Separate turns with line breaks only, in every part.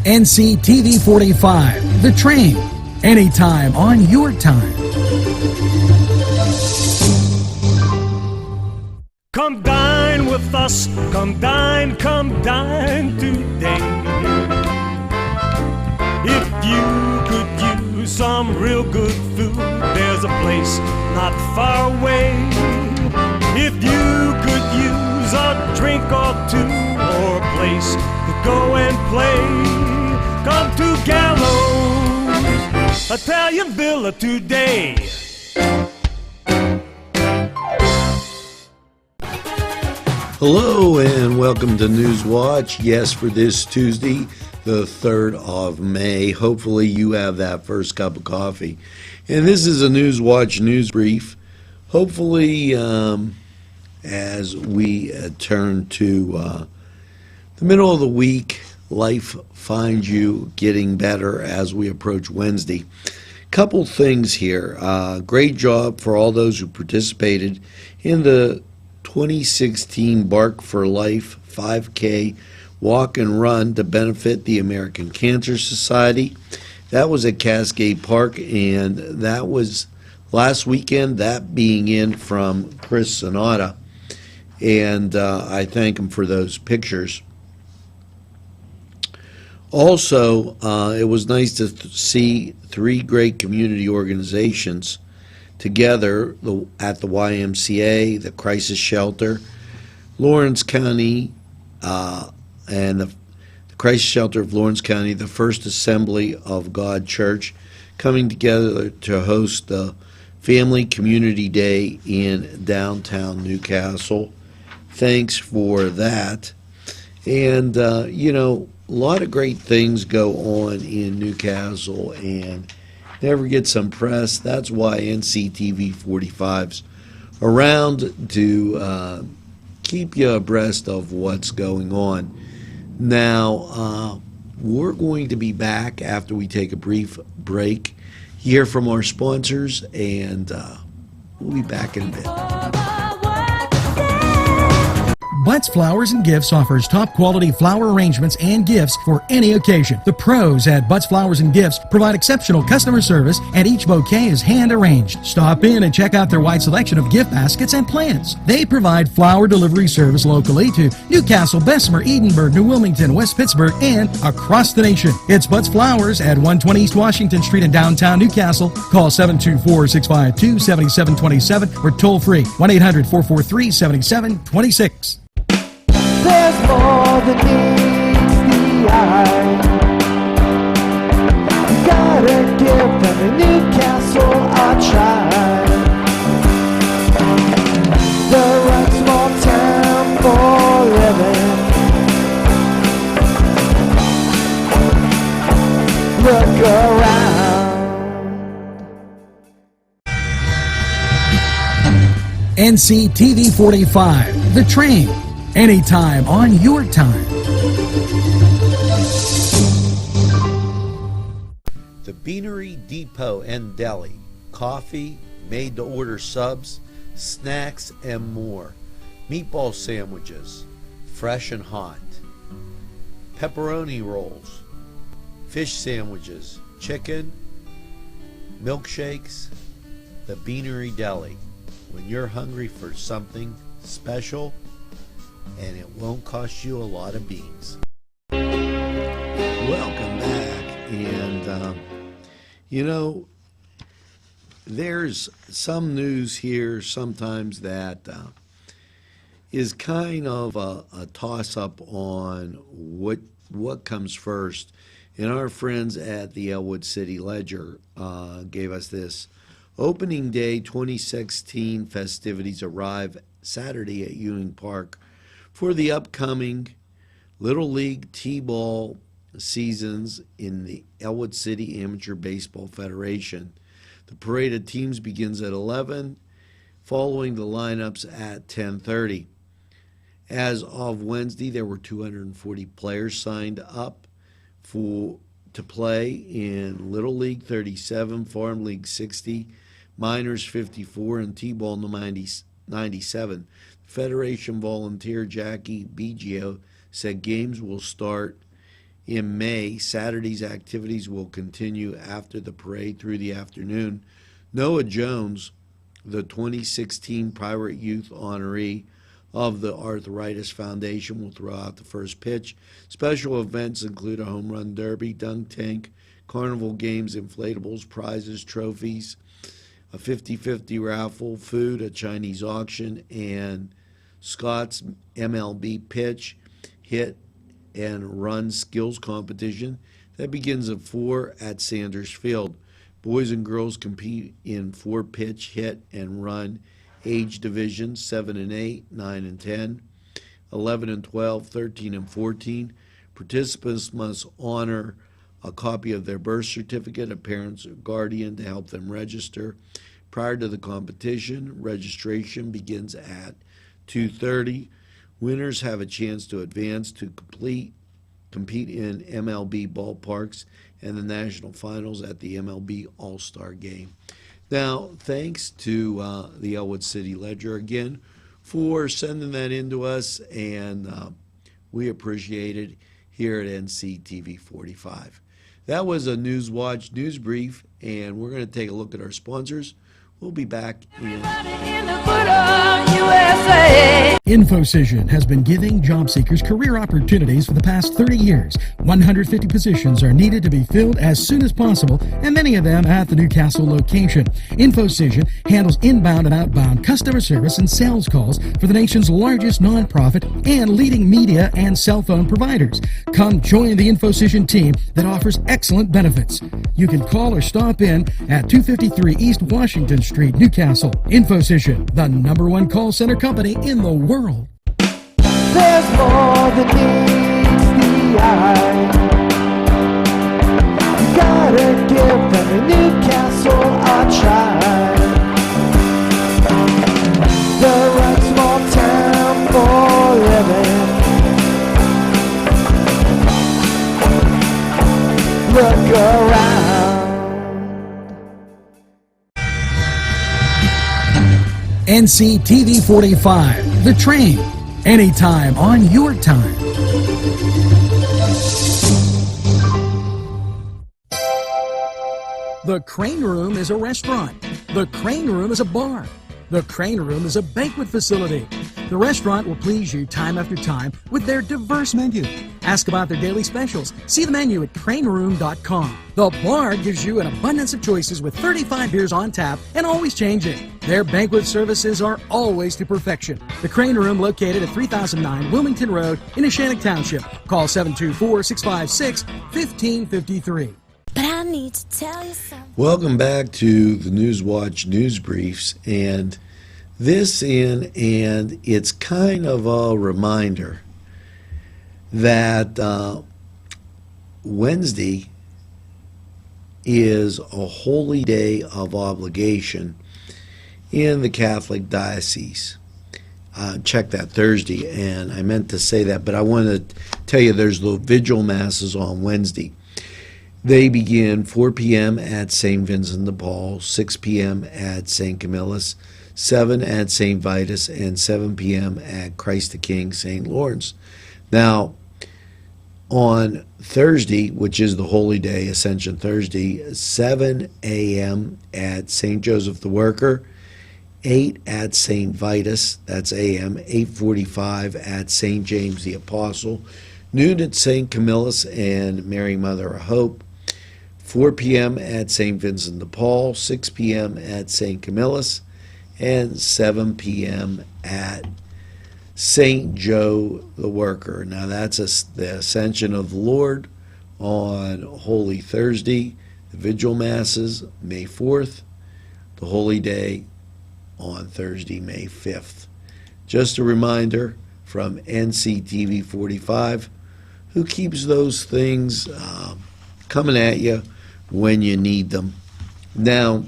NCTV45, The Train, anytime on your time.
Come dine with us, come dine today. If you could use some real good food, there's a place not far away. If you could use a drink or two, or a place to go and play, come to Gallows Italian Villa today.
Hello and welcome to NewsWatch. Yes, for this Tuesday, the 3rd of May. Hopefully you have that first cup of coffee. And this is a NewsWatch news brief. Hopefully, as we turn to the middle of the week, life finds you getting better as we approach Wednesday. Couple things here. Great job for all those who participated in the 2016 Bark for Life 5K walk and run to benefit the American Cancer Society. That was at Cascade Park, and that was last weekend, that being in from Chris Sonata. And I thank him for those pictures. Also, it was nice to see three great community organizations together at the YMCA, the Crisis Shelter, Lawrence County, and the Crisis Shelter of Lawrence County, the First Assembly of God Church, coming together to host the Family Community Day in downtown Newcastle. Thanks for that. And, you know, a lot of great things go on in Newcastle and never get some press. That's why NCTV45's around to keep you abreast of what's going on. Now, we're going to be back after we take a brief break, hear from our sponsors, and we'll be back in a bit.
Butts Flowers and Gifts offers top quality flower arrangements and gifts for any occasion. The pros at Butts Flowers and Gifts provide exceptional customer service, and each bouquet is hand arranged. Stop in and check out their wide selection of gift baskets and plants. They provide flower delivery service locally to Newcastle, Bessemer, Edinburgh, New Wilmington, West Pittsburgh, and across the nation. It's Butts Flowers at 120 East Washington Street in downtown Newcastle. Call 724-652-7727 or toll free 1-800-443-7726.
There's more than meets the eye. You gotta give them in Newcastle a try. The right small town for living. Look around.
NCTV45, The Train, anytime on your time.
The Beanery Depot and Deli. Coffee, made-to-order subs, snacks, and more. Meatball sandwiches, fresh and hot. Pepperoni rolls, fish sandwiches, chicken, milkshakes. The Beanery Deli. When you're hungry for something special, and it won't cost you a lot of beans. Welcome back. And, you know, there's some news here sometimes that is kind of a toss-up on what comes first. And our friends at the Elwood City Ledger gave us this. Opening Day 2016 festivities arrive Saturday at Ewing Park for the upcoming Little League T-ball seasons in the Elwood City Amateur Baseball Federation. The parade of teams begins at 11, following the lineups at 10:30. As of Wednesday, there were 240 players signed up to play in Little League 37, Farm League 60, Minors 54, and T-ball 97. Federation volunteer Jackie Biggio said games will start In May, Saturday's activities will continue after the parade through the afternoon. Noah Jones, the 2016 Pirate Youth honoree of the Arthritis Foundation, will throw out the first pitch. Special events include a home run derby, dunk tank, carnival games, inflatables, prizes, trophies, a 50-50 raffle, food, a Chinese auction, and Scott's MLB pitch, hit, and run skills competition that begins at 4 at Sanders Field. Boys and girls compete in 4-pitch, hit, and run age divisions, 7 and 8, 9 and 10, 11 and 12, 13 and 14. Participants must honor a copy of their birth certificate, a parent's or guardian to help them register. Prior to the competition, registration begins at 2:30. Winners have a chance to advance to compete in MLB ballparks and the national finals at the MLB All-Star Game. Now, thanks to the Elwood City Ledger again for sending that in to us, and we appreciate it here at NCTV45. That was a NewsWatch news brief, and we're going to take a look at our sponsors. We'll be back in.
InfoCision has been giving job seekers career opportunities for the past 30 years. 150 positions are needed to be filled as soon as possible, and many of them at the Newcastle location. InfoCision handles inbound and outbound customer service and sales calls for the nation's largest nonprofit and leading media and cell phone providers. Come join the InfoCision team that offers excellent benefits. You can call or stop in at 253 East Washington Street, Newcastle. InfoCision, the #1 call center company in the world.
There's more than meets the eye. You gotta give them Newcastle a try. The right small town for living. Look around.
NCTV45, The Train, anytime on your time. The Crane Room is a restaurant. The Crane Room is a bar. The Crane Room is a banquet facility. The restaurant will please you time after time with their diverse menu. Ask about their daily specials. See the menu at craneroom.com. The bar gives you an abundance of choices with 35 beers on tap and always changing. Their banquet services are always to perfection. The Crane Room, located at 3009 Wilmington Road in Neshannock Township. Call 724-656-1553.
But I need to tell you something.
Welcome back to the NewsWatch news briefs, and it's kind of a reminder that Wednesday is a holy day of obligation in the Catholic Diocese. Check that Thursday, and I meant to say that, but I want to tell you there's the vigil masses on Wednesday. They begin 4 p.m. at St. Vincent de Paul, 6 p.m. at St. Camillus, 7 at St. Vitus, and 7 p.m. at Christ the King, St. Lawrence. Now, on Thursday, which is the holy day, Ascension Thursday, 7 a.m. at St. Joseph the Worker, 8 at St. Vitus, that's a.m., 8:45 at St. James the Apostle, noon at St. Camillus and Mary Mother of Hope, 4 p.m. at St. Vincent de Paul, 6 p.m. at St. Camillus, and 7 p.m. at St. Joe the Worker. Now that's the Ascension of the Lord on Holy Thursday, the Vigil Masses, May 4th, the Holy Day on Thursday, May 5th. Just a reminder from NCTV45, who keeps those things coming at you when you need them. Now,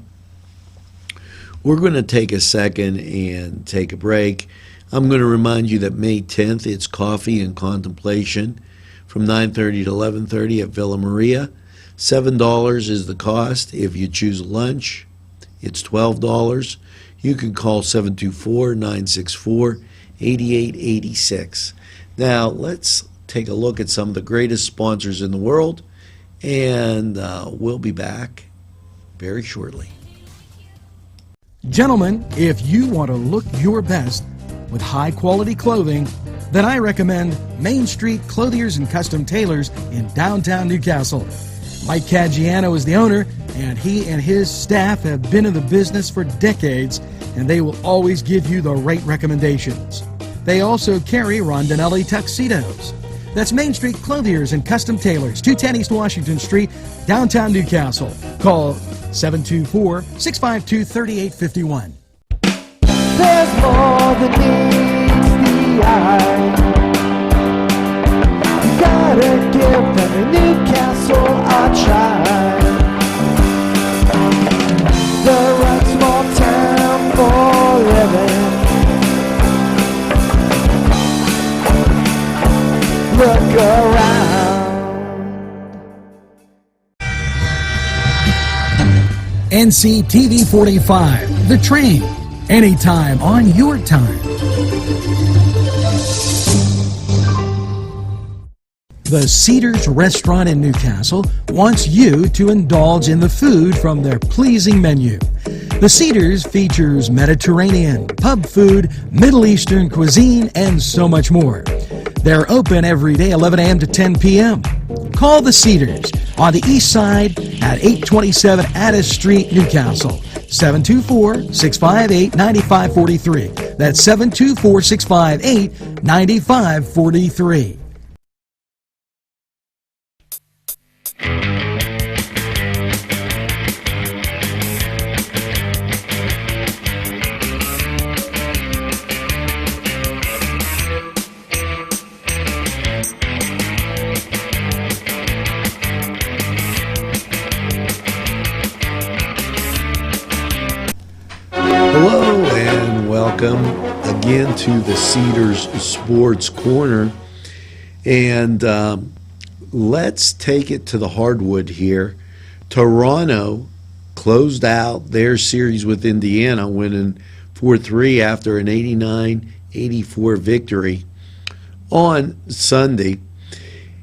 we're going to take a second and take a break. I'm going to remind you that May 10th, it's Coffee and Contemplation from 9:30 to 11:30 at Villa Maria. $7 is the cost. If you choose lunch, it's $12. You can call 724-964-8886. Now, let's take a look at some of the greatest sponsors in the world, and we'll be back very shortly.
Gentlemen, if you want to look your best with high-quality clothing, then I recommend Main Street Clothiers and Custom Tailors in downtown Newcastle. Mike Caggiano is the owner, and he and his staff have been in the business for decades, and they will always give you the right recommendations. They also carry Rondinelli tuxedos. That's Main Street Clothiers and Custom Tailors, 210 East Washington Street, downtown Newcastle. Call 724-652-3851.
There's more than meets the eye. You gotta give them a Newcastle a try. The right small town for living. Look around.
NCTV45, The Train, anytime on your time. The Cedars Restaurant in Newcastle wants you to indulge in the food from their pleasing menu. The Cedars features Mediterranean, pub food, Middle Eastern cuisine, and so much more. They're open every day, 11 a.m. to 10 p.m. Call the Cedars on the east side at 827 Addis Street, Newcastle. 724-658-9543. That's 724-658-9543.
Hello and welcome again to the Cedars Sports Corner, and let's take it to the hardwood here. Toronto closed out their series with Indiana, winning 4-3 after an 89-84 victory on Sunday.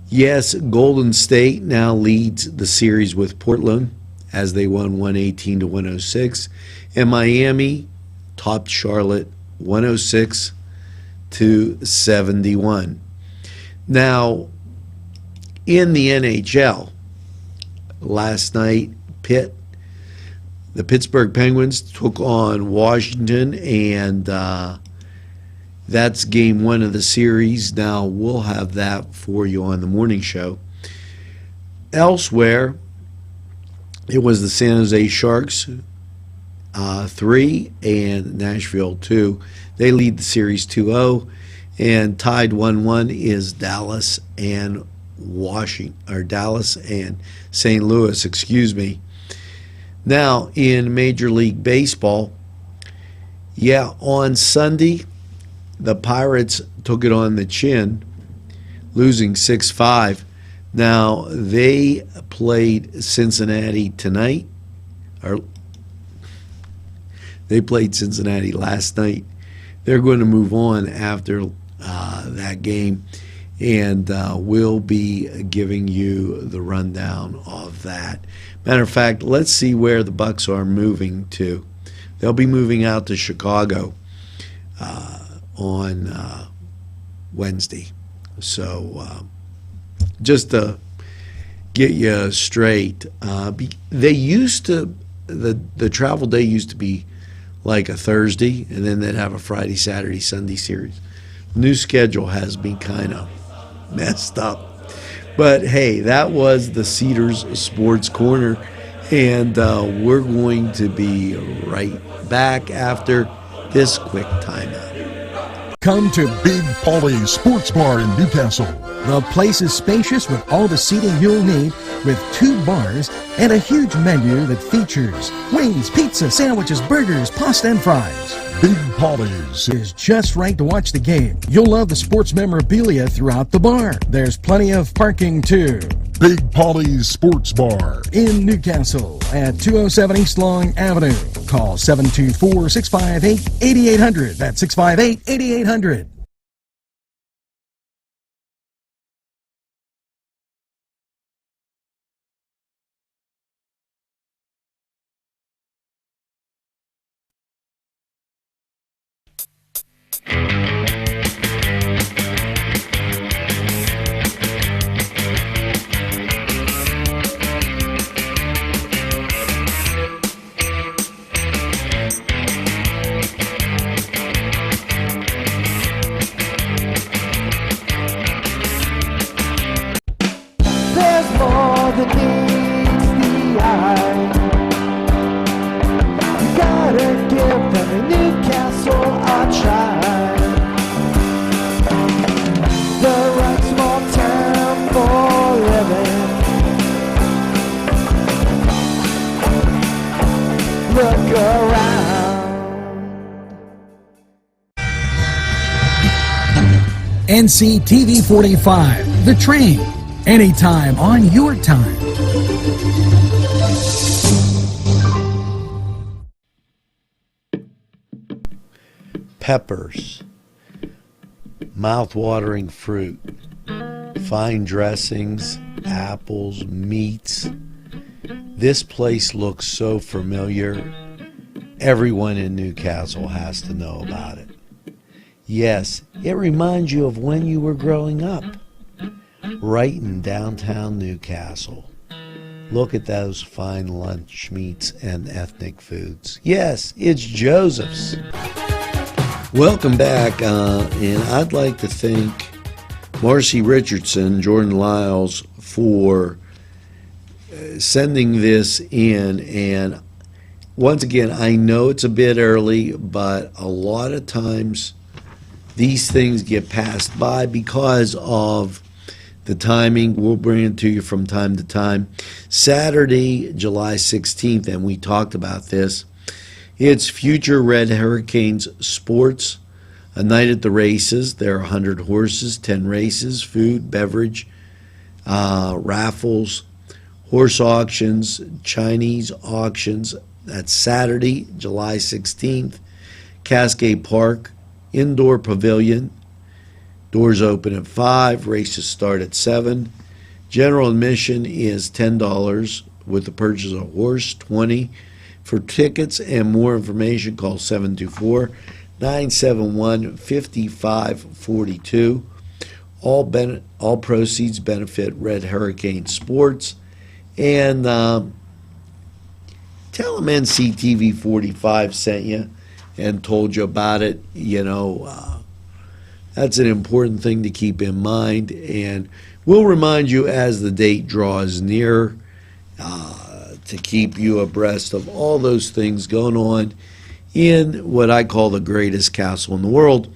Yes, Golden State now leads the series with Portland as they won 118-106. And Miami topped Charlotte 106-71. Now, in the NHL, last night, the Pittsburgh Penguins took on Washington, and that's game one of the series. Now, we'll have that for you on the morning show. Elsewhere, it was the San Jose Sharks 3 and Nashville 2. They lead the series 2-0, and tied 1-1 is Dallas and St. Louis, excuse me. Now in Major League Baseball, on Sunday the Pirates took it on the chin, losing 6-5. Now they played Cincinnati tonight. They played Cincinnati last night. They're going to move on after that game, and we'll be giving you the rundown of that. Matter of fact, let's see where the Bucks are moving to. They'll be moving out to Chicago on Wednesday. So just to get you straight, they used to, the travel day used to be like a Thursday, and then they'd have a Friday, Saturday, Sunday series. New schedule has been kind of messed up. But hey, that was the Cedars Sports Corner, and we're going to be right back after this quick timeout.
Come to Big Polly's Sports Bar in Newcastle.
The place is spacious with all the seating you'll need, with 2 bars and a huge menu that features wings, pizza, sandwiches, burgers, pasta, and fries.
Big Polly's
is just right to watch the game. You'll love the sports memorabilia throughout the bar. There's plenty of parking too.
Big Polly's Sports Bar
in Newcastle at 207 East Long Avenue. Call 724-658-8800. That's 658-8800. NCTV45, The Train, anytime on your time.
Peppers, mouth-watering fruit, fine dressings, apples, meats. This place looks so familiar. Everyone in Newcastle has to know about it. Yes, it reminds you of when you were growing up, right in downtown Newcastle. Look at those fine lunch meats and ethnic foods. Yes, it's Joseph's. Welcome back, and I'd like to thank Marcy Richardson, Jordan Lyles, for sending this in. And once again, I know it's a bit early, but a lot of times these things get passed by because of the timing. We'll bring it to you from time to time. Saturday, July 16th, and we talked about this, it's Future Red Hurricanes Sports, a night at the races. There are 100 horses, 10 races, food, beverage, raffles, horse auctions, Chinese auctions. That's Saturday, July 16th, Cascade Park, Indoor Pavilion. Doors open at 5, races start at 7. General admission is $10 with the purchase of a horse, $20. For tickets and more information, call 724-971-5542. All proceeds benefit Red Hurricane Sports. And tell them NCTV45 sent you and told you about it. You know, that's an important thing to keep in mind. And we'll remind you as the date draws near to keep you abreast of all those things going on in what I call the greatest castle in the world.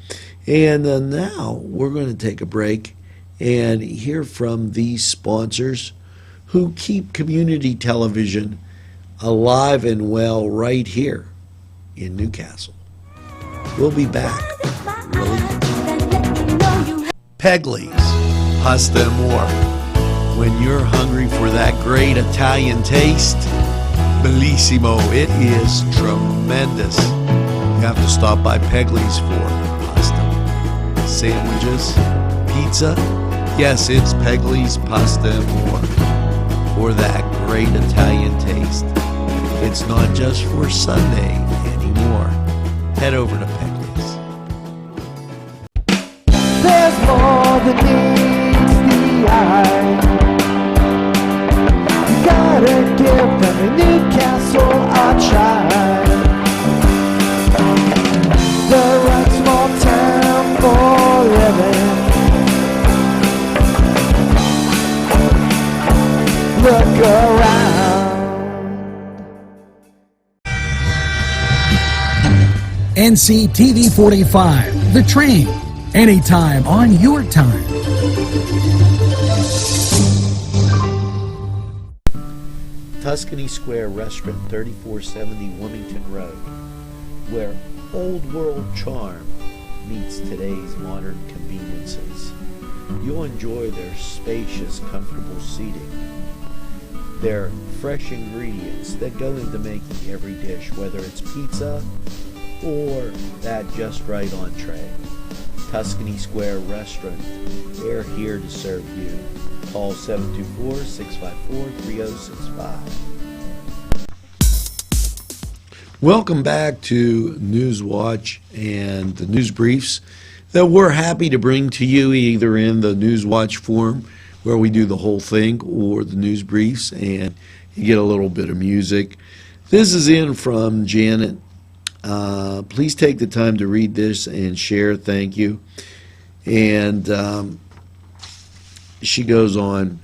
And now we're going to take a break and hear from these sponsors who keep community television alive and well right here in Newcastle. We'll be back. Pegley's, pasta and more. When you're hungry for that great Italian taste, bellissimo, it is tremendous. You have to stop by Pegley's for pasta, sandwiches, pizza. Yes, it's Pegley's Pasta and More for that great Italian taste. It's not just for Sunday anymore. Head over to Pegley's.
There's more than meets the eye. You gotta give them a Newcastle a try. The right small town for living. Look around.
NCTV45, The Train, anytime on your time.
Tuscany Square Restaurant, 3470 Wilmington Road, where old world charm meets today's modern conveniences. You'll enjoy their spacious, comfortable seating, their fresh ingredients that go into making every dish, whether it's pizza or that just right entree. Tuscany Square Restaurant, they're here to serve you. Call 724-654-3065. Welcome back to NewsWatch and the news briefs that we're happy to bring to you either in the NewsWatch form where we do the whole thing or the news briefs and you get a little bit of music. This is in from Janet. Please take the time to read this and share. Thank you. And she goes on,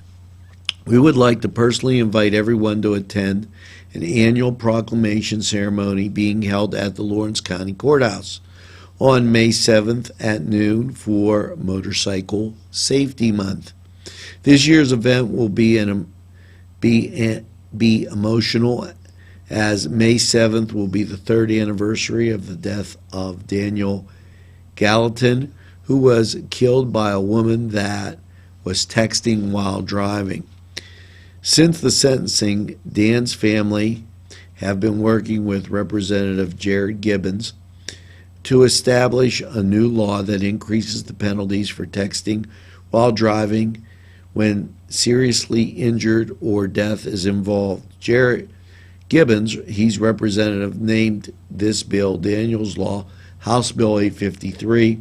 we would like to personally invite everyone to attend an annual proclamation ceremony being held at the Lawrence County Courthouse on May 7th at noon for Motorcycle Safety Month. This year's event will be emotional, as May 7th will be the 3rd anniversary of the death of Daniel Gallatin, who was killed by a woman that was texting while driving. Since the sentencing, Dan's family have been working with Representative Jared Gibbons to establish a new law that increases the penalties for texting while driving when seriously injured or death is involved. Jared Gibbons, he's representative, named this bill Daniel's Law, House Bill 853,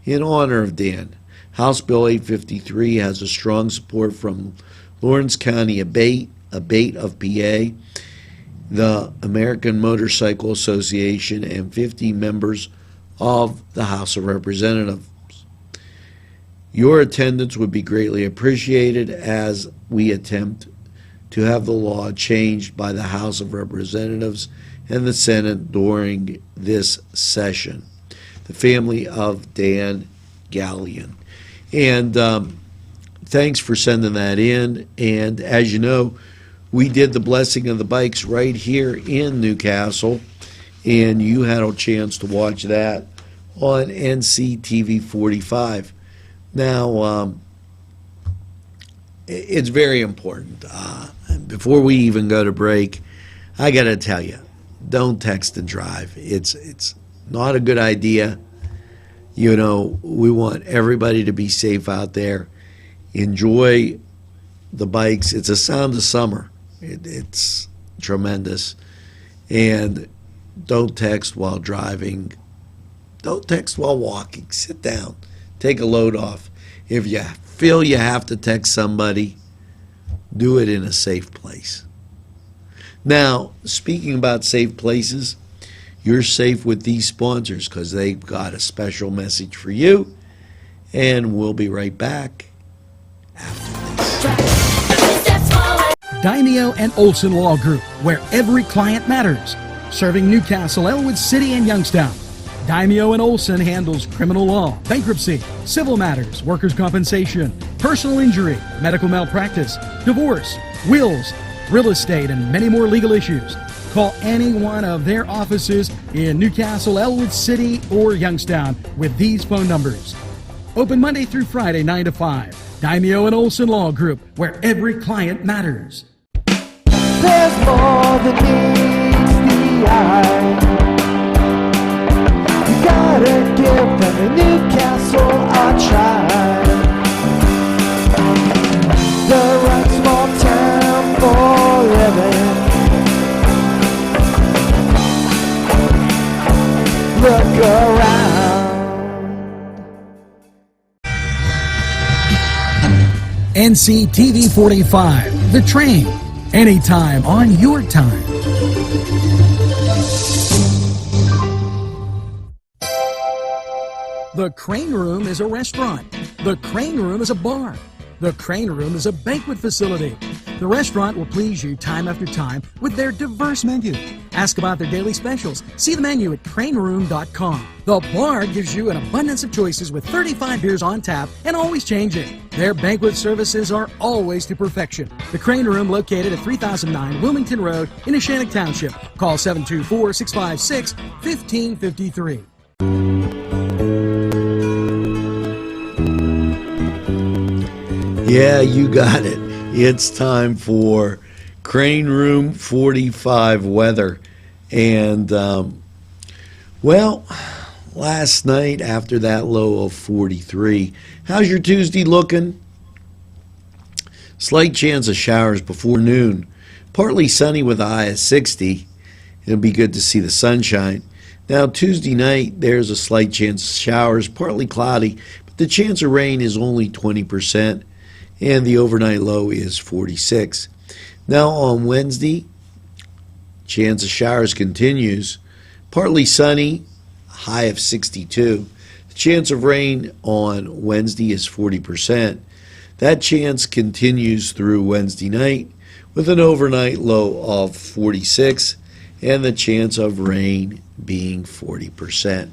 in honor of Dan. House Bill 853 has a strong support from Lawrence County Abate of PA, the American Motorcycle Association, and 50 members of the House of Representatives. Your attendance would be greatly appreciated as we attempt to have the law changed by the House of Representatives and the Senate during this session. The family of Dan Gallion. And thanks for sending that in. And as you know, we did the blessing of the bikes right here in Newcastle, and you had a chance to watch that on NCTV45. Now, it's very important. Before we even go to break, I got to tell you, don't text and drive. It's not a good idea. You know, we want everybody to be safe out there. Enjoy the bikes. It's a sound of summer. It's tremendous. And don't text while driving. Don't text while walking. Sit down. Take a load off. If you feel you have to text somebody, do it in a safe place. Now, speaking about safe places, you're safe with these sponsors because they've got a special message for you. And we'll be right back after this.
Daimio and Olson Law Group, where every client matters. Serving Newcastle, Elwood City, and Youngstown. Daimio and Olson handles criminal law, bankruptcy, civil matters, workers' compensation, personal injury, medical malpractice, divorce, wills, real estate, and many more legal issues. Call any one of their offices in Newcastle, Elwood City, or Youngstown with these phone numbers. Open Monday through Friday, 9 to 5. Daimio and Olson Law Group, where every client matters.
There's more than meets the eye. You gotta give them a Newcastle a try. The right small town for living. Look around.
NCTV45, The Train, anytime on your time. The Crane Room is a restaurant. The Crane Room is a bar. The Crane Room is a banquet facility. The restaurant will please you time after time with their diverse menu. Ask about their daily specials. See the menu at craneroom.com. The bar gives you an abundance of choices with 35 beers on tap and always changing. Their banquet services are always to perfection. The Crane Room, located at 3009 Wilmington Road in Neshannock Township. Call 724-656-1553.
Yeah, you got it. It's time for Crane Room 45 weather. And, well, last night after that low of 43, how's your Tuesday looking? Slight chance of showers before noon. Partly sunny with a high of 60. It'll be good to see the sunshine. Now, Tuesday night, there's a slight chance of showers, partly cloudy, but the chance of rain is only 20%. And the overnight low is 46. Now on Wednesday, chance of showers continues. Partly sunny, high of 62. The chance of rain on Wednesday is 40%. That chance continues through Wednesday night with an overnight low of 46 and the chance of rain being 40%.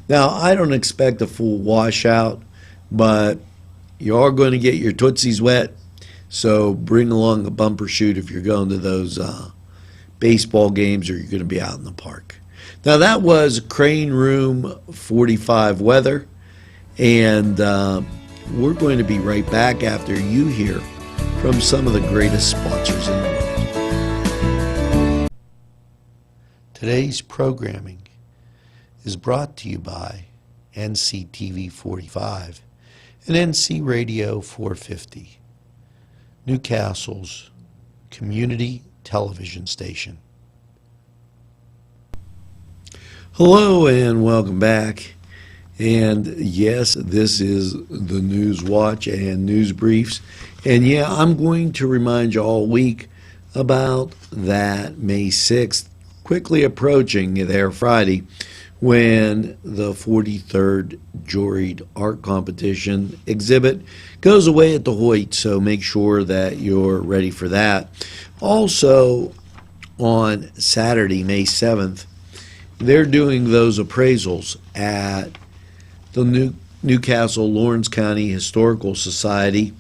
Now, I don't expect a full washout, but you are going to get your tootsies wet, so bring along a bumper chute if you're going to those baseball games or you're going to be out in the park. Now, that was Crane Room 45 weather, And we're going to be right back after you hear from some of the greatest sponsors in the world. Today's programming is brought to you by NCTV45 and NC Radio 450, Newcastle's community television station. Hello and welcome back. And yes, this is the NewsWatch and News Briefs. And yeah, I'm going to remind you all week about that May 6th, quickly approaching there Friday, when the 43rd Juried Art Competition exhibit goes away at the Hoyt. So make sure that you're ready for that. Also, on Saturday, May 7th, they're doing those appraisals at the Newcastle Lawrence County Historical Society.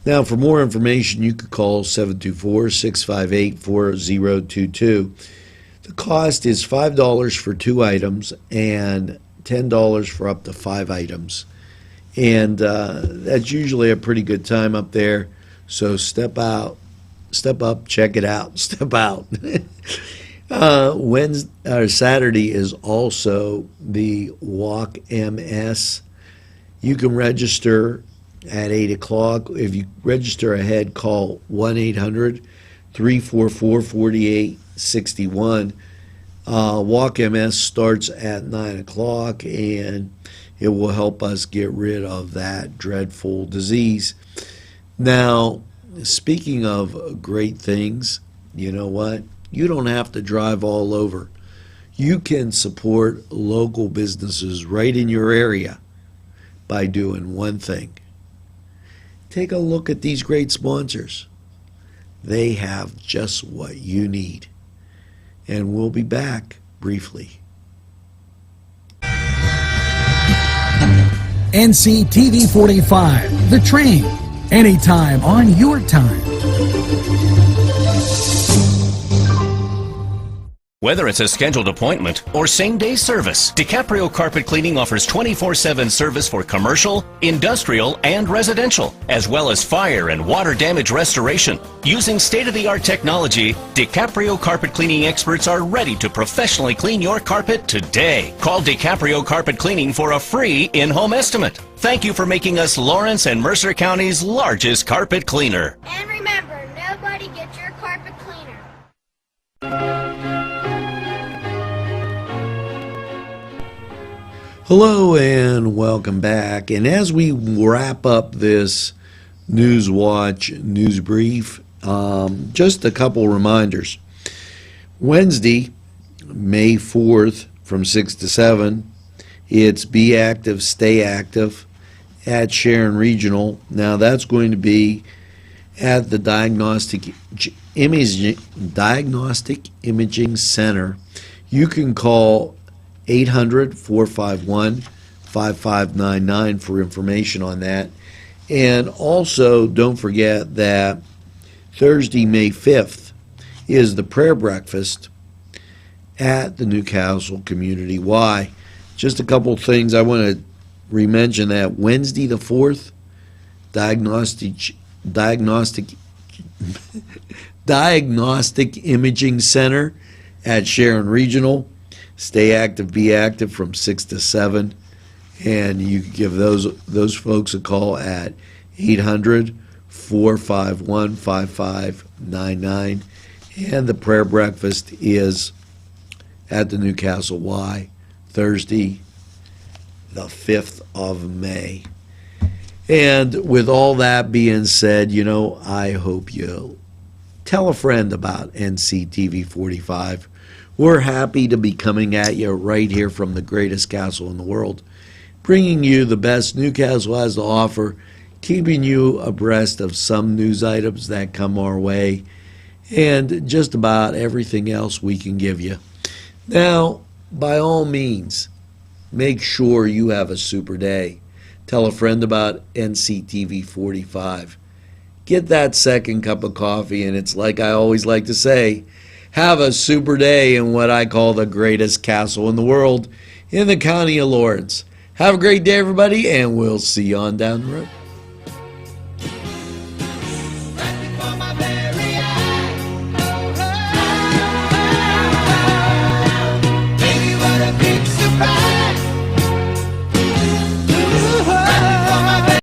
Now, for more information, you could call 724-658-4022. The cost is $5 for 2 items and $10 for up to 5 items. And that's usually a pretty good time up there. So step up, check it out, step out. Saturday is also the Walk MS. You can register at 8 o'clock. If you register ahead, call 1-800-344-4861. Walk MS starts at 9 o'clock, and it will help us get rid of that dreadful disease. Now, speaking of great things, you know what? You don't have to drive all over. You can support local businesses right in your area by doing one thing. Take a look at these great sponsors. They have just what you need. And we'll be back briefly.
NCTV45, The Train, anytime on your time.
Whether it's a scheduled appointment or same-day service, DiCaprio Carpet Cleaning offers 24/7 service for commercial, industrial, and residential, as well as fire and water damage restoration. Using state-of-the-art technology, DiCaprio Carpet Cleaning experts are ready to professionally clean your carpet today. Call DiCaprio Carpet Cleaning for a free in-home estimate. Thank you for making us Lawrence and Mercer County's largest carpet cleaner.
And remember, nobody gets your carpet cleaner.
Hello and welcome back. And as we wrap up this NewsWatch News Brief, just a couple reminders. Wednesday, May 4th from 6 to 7, it's Be Active, Stay Active at Sharon Regional. Now that's going to be at the Diagnostic Imaging Center. You can call 800-451-5599 for information on that. And also, don't forget that Thursday, May 5th, is the prayer breakfast at the Newcastle Community Y. Just a couple things I want to re-mention that Wednesday the 4th, Diagnostic Imaging Center at Sharon Regional. Stay active, be active from 6 to 7. And you can give those folks a call at 800-451-5599. And the prayer breakfast is at the Newcastle Y, Thursday, the 5th of May. And with all that being said, I hope you'll tell a friend about NCTV45. We're happy to be coming at you right here from the greatest castle in the world, bringing you the best Newcastle has to offer, keeping you abreast of some news items that come our way, and just about everything else we can give you. Now, by all means, make sure you have a super day. Tell a friend about NCTV45. Get that second cup of coffee, and it's like I always like to say, have a super day in what I call the greatest castle in the world, in the county of Lawrence. Have a great day, everybody, and we'll see you on down the road.
Right before my very eyes.